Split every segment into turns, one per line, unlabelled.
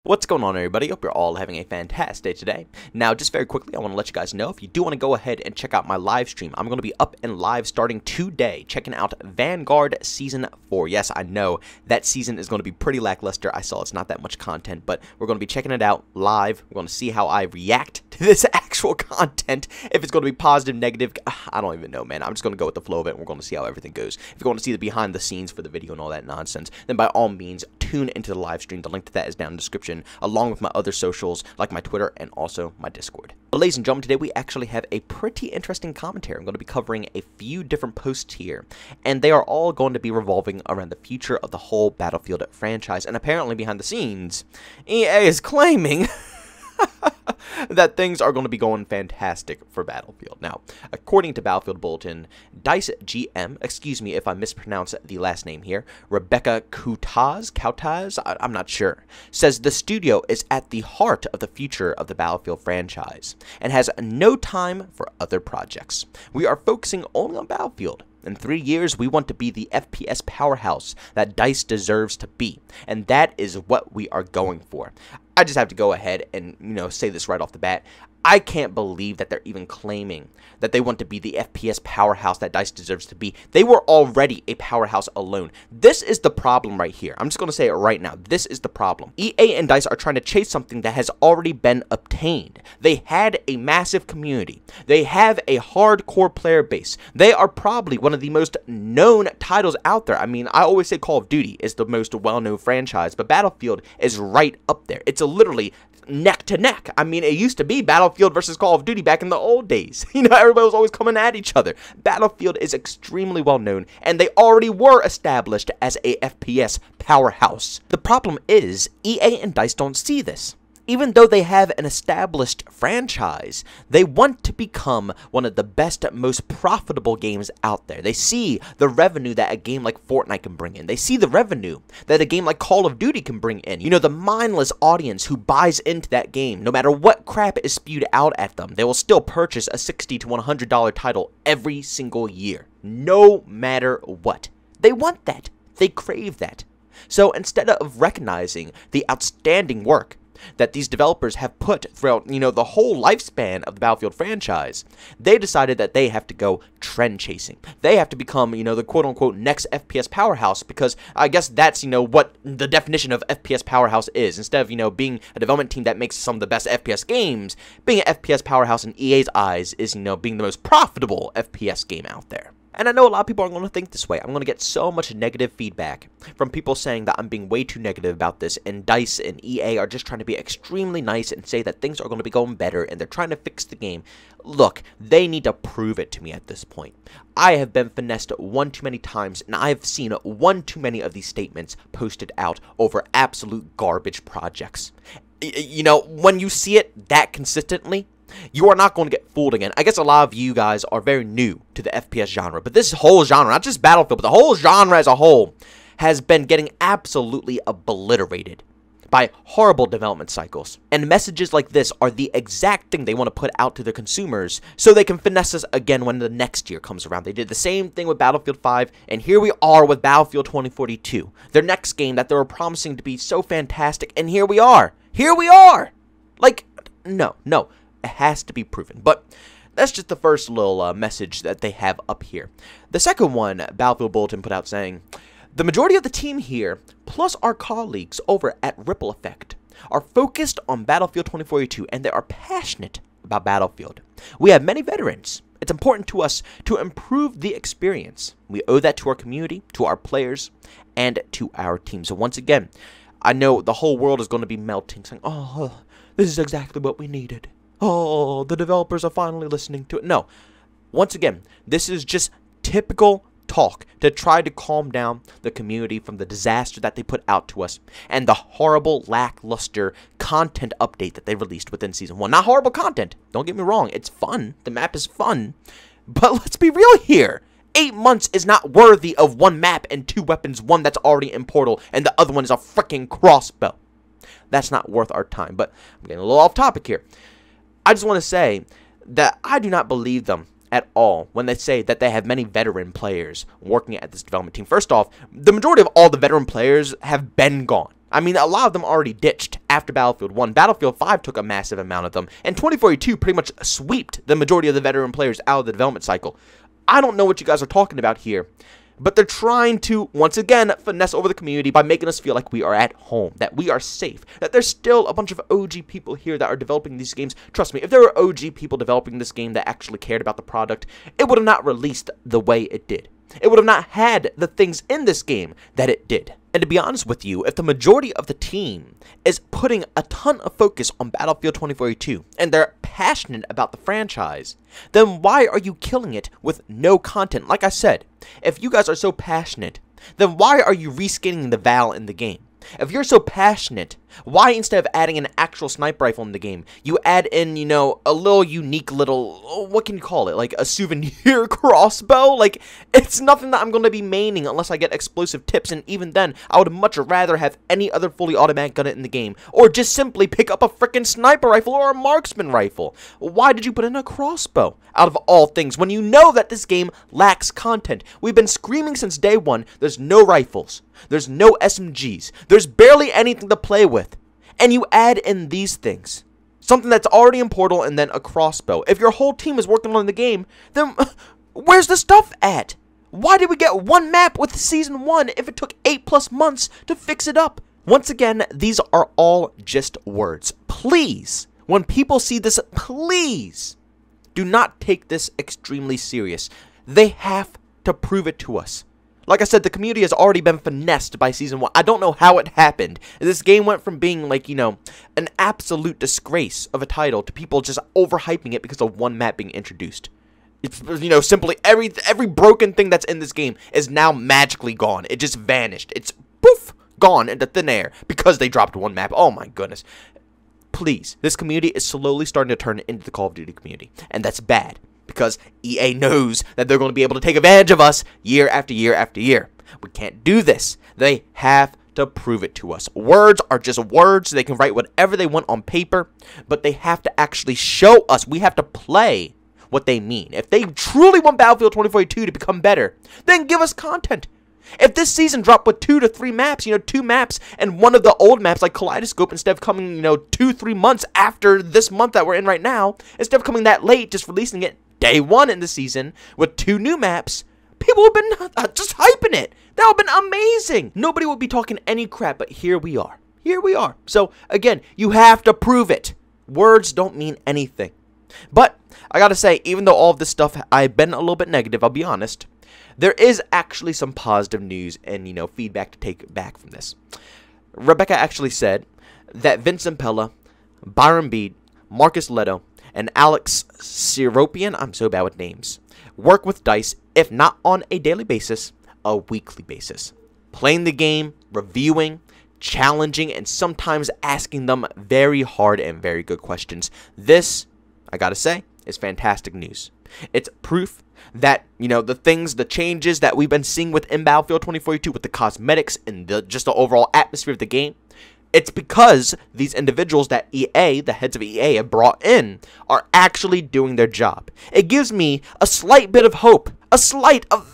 What's going on, everybody? Hope you're all having a fantastic day today. Now, just very quickly, I want to let you guys know, if you do want to go ahead and check out my live stream, I'm going to be up and live starting today, checking out Vanguard Season 4. Yes, I know, that season is going to be pretty lackluster. I saw it's not that much content, but we're going to be checking it out live. We're going to see how I react to this actual content, if it's going to be positive, negative. I don't even know, man. I'm just going to go with the flow of it, and we're going to see how everything goes. If you want to see the behind the scenes for the video and all that nonsense, then by all means, tune into the live stream. The link to that is down in the description, along with my other socials like my Twitter and also my Discord. But ladies and gentlemen, today we actually have a pretty interesting commentary. I'm going to be covering a few different posts here, and they are all going to be revolving around the future of the whole Battlefield franchise. And apparently behind the scenes, EA is claiming that things are going to be going fantastic for Battlefield. Now, according to Battlefield Bulletin, DICE GM, excuse me if I mispronounce the last name here, Rebecca Koutaz, I'm not sure, says the studio is at the heart of the future of the Battlefield franchise and has no time for other projects. We are focusing only on Battlefield. In 3 years, we want to be the FPS powerhouse that DICE deserves to be, and that is what we are going for. I just have to go ahead and, say this right off the bat. I can't believe that they're even claiming that they want to be the FPS powerhouse that DICE deserves to be. They were already a powerhouse alone. This is the problem right here. I'm just going to say it right now. This is the problem. EA and DICE are trying to chase something that has already been obtained. They had a massive community. They have a hardcore player base. They are probably one of the most known titles out there. I mean, I always say Call of Duty is the most well-known franchise, but Battlefield is right up there. It's literally neck to neck. I mean, it used to be Battlefield versus Call of Duty back in the old days. Everybody was always coming at each other. Battlefield is extremely well known, and they already were established as a FPS powerhouse. The problem is, EA and DICE don't see this. Even though they have an established franchise, they want to become one of the best, most profitable games out there. They see the revenue that a game like Fortnite can bring in. They see the revenue that a game like Call of Duty can bring in. The mindless audience who buys into that game. No matter what crap is spewed out at them, they will still purchase a $60 to $100 title every single year. No matter what. They want that. They crave that. So instead of recognizing the outstanding work that these developers have put throughout, the whole lifespan of the Battlefield franchise, they decided that they have to go trend chasing. They have to become, the quote-unquote next FPS powerhouse, because I guess that's, what the definition of FPS powerhouse is. Instead of, being a development team that makes some of the best FPS games, being an FPS powerhouse in EA's eyes is, being the most profitable FPS game out there. And I know a lot of people are going to think this way. I'm going to get so much negative feedback from people saying that I'm being way too negative about this, and DICE and EA are just trying to be extremely nice and say that things are going to be going better and they're trying to fix the game. Look, they need to prove it to me at this point. I have been finessed one too many times, and I have seen one too many of these statements posted out over absolute garbage projects. When you see it that consistently, you are not going to get fooled again. I guess a lot of you guys are very new to the FPS genre, but this whole genre, not just Battlefield, but the whole genre as a whole, has been getting absolutely obliterated by horrible development cycles. And messages like this are the exact thing they want to put out to their consumers so they can finesse us again when the next year comes around. They did the same thing with Battlefield 5, and here we are with Battlefield 2042, their next game that they were promising to be so fantastic, and here we are. Here we are! Like, no. It has to be proven. But that's just the first little message that they have up here. The second one, Battlefield Bulletin put out saying, the majority of the team here, plus our colleagues over at Ripple Effect, are focused on Battlefield 2042, and they are passionate about Battlefield. We have many veterans. It's important to us to improve the experience. We owe that to our community, to our players, and to our team. So once again, I know the whole world is going to be melting, saying, oh, this is exactly what we needed. Oh, the developers are finally listening to it. No. Once again, this is just typical talk to try to calm down the community from the disaster that they put out to us and the horrible, lackluster content update that they released within Season 1. Not horrible content. Don't get me wrong. It's fun. The map is fun. But let's be real here. 8 months is not worthy of one map and 2 weapons, one that's already in Portal and the other one is a freaking crossbow. That's not worth our time. But I'm getting a little off topic here. I just want to say that I do not believe them at all when they say that they have many veteran players working at this development team. First off, the majority of all the veteran players have been gone. I mean, a lot of them already ditched after Battlefield 1. Battlefield 5 took a massive amount of them, and 2042 pretty much swept the majority of the veteran players out of the development cycle. I don't know what you guys are talking about here, but they're trying to, once again, finesse over the community by making us feel like we are at home, that we are safe, that there's still a bunch of OG people here that are developing these games. Trust me, if there were OG people developing this game that actually cared about the product, it would have not released the way it did. It would have not had the things in this game that it did. And to be honest with you, if the majority of the team is putting a ton of focus on Battlefield 2042 and they're passionate about the franchise, then why are you killing it with no content? Like I said, if you guys are so passionate, then why are you reskinning the Val in the game? If you're so passionate, why instead of adding an actual sniper rifle in the game, you add in, you know, a little unique little, what can you call it, like a souvenir crossbow? Like, it's nothing that I'm going to be maining unless I get explosive tips, and even then, I would much rather have any other fully automatic gun in the game, or just simply pick up a freaking sniper rifle or a marksman rifle. Why did you put in a crossbow, out of all things, when you know that this game lacks content? We've been screaming since day one, there's no rifles. There's no SMGs. There's barely anything to play with. And you add in these things. Something that's already in Portal and then a crossbow. If your whole team is working on the game, then where's the stuff at? Why did we get one map with Season 1 if it took 8+ months to fix it up? Once again, these are all just words. Please, when people see this, please do not take this extremely serious. They have to prove it to us. Like I said, the community has already been finessed by Season 1. I don't know how it happened. This game went from being, like, you know, an absolute disgrace of a title to people just overhyping it because of one map being introduced. It's, you know, simply every broken thing that's in this game is now magically gone. It just vanished. It's, poof, gone into thin air because they dropped one map. Oh, my goodness. Please, this community is slowly starting to turn into the Call of Duty community, and that's bad. Because EA knows that they're going to be able to take advantage of us year after year after year. We can't do this. They have to prove it to us. Words are just words. They can write whatever they want on paper, but they have to actually show us. We have to play what they mean. If they truly want Battlefield 2042 to become better, then give us content. If this season dropped with 2 to 3 maps, you know, 2 maps, and one of the old maps like Kaleidoscope, instead of coming, you know, 2-3 months after this month that we're in right now, instead of coming that late, just releasing it day 1 in the season with 2 new maps, people have been just hyping it. That would have been amazing. Nobody would be talking any crap, but here we are. Here we are. So, again, you have to prove it. Words don't mean anything. But, I gotta say, even though all of this stuff, I've been a little bit negative, I'll be honest, there is actually some positive news and, you know, feedback to take back from this. Rebecca actually said that Vincent Pella, Byron Bede, Marcus Leto, and Alex Seropian, I'm so bad with names, work with DICE, if not on a daily basis, a weekly basis. Playing the game, reviewing, challenging, and sometimes asking them very hard and very good questions. This, I gotta say, is fantastic news. It's proof that, you know, the changes that we've been seeing within Battlefield 2042 with the cosmetics and just the overall atmosphere of the game, it's because these individuals that EA, the heads of EA, have brought in are actually doing their job. It gives me a slight bit of hope, a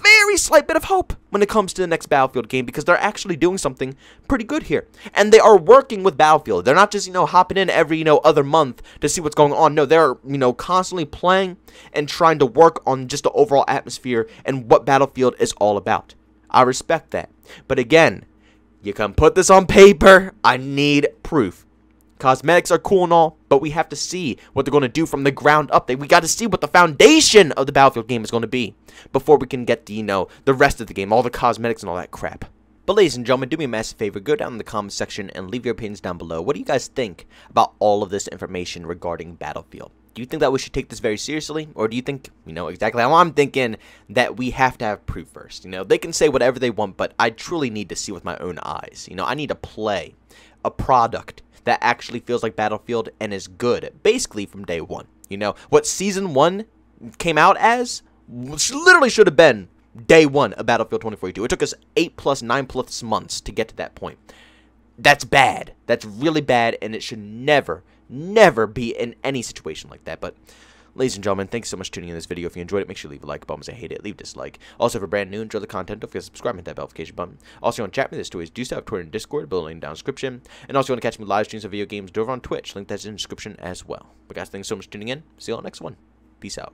very slight bit of hope when it comes to the next Battlefield game, because they're actually doing something pretty good here. And they are working with Battlefield. They're not just, you know, hopping in every, you know, other month to see what's going on. No, they're, you know, constantly playing and trying to work on just the overall atmosphere and what Battlefield is all about. I respect that. But again, you can put this on paper. I need proof. Cosmetics are cool and all, but we have to see what they're going to do from the ground up. We got to see what the foundation of the Battlefield game is going to be before we can get the, you know, the rest of the game, all the cosmetics and all that crap. But ladies and gentlemen, do me a massive favor, go down in the comment section and leave your opinions down below. What do you guys think about all of this information regarding Battlefield? Do you think that we should take this very seriously? Or do you think, you know, exactly how I'm thinking, that we have to have proof first? You know, they can say whatever they want, but I truly need to see with my own eyes. You know, I need to play a product that actually feels like Battlefield and is good, basically from day 1. You know, what Season 1 came out as, literally should have been day 1 of Battlefield 2042. It took us 9+ months to get to that point. That's bad. That's really bad, and it should never be in any situation like that. But Ladies and gentlemen, thanks so much for tuning in this video. If you enjoyed it, make sure you leave a like button. If you hate it, leave a dislike. Also, if you're brand new, enjoy the content, don't forget to subscribe and hit that notification button. Also, you want to chat me, there's 2 ways to do so. I have Twitter and Discord, below link down in the description. And also, you want to catch me live streams of video games over on Twitch, link that's in the description as well. But guys, thanks so much for tuning in. See you all next one. Peace out.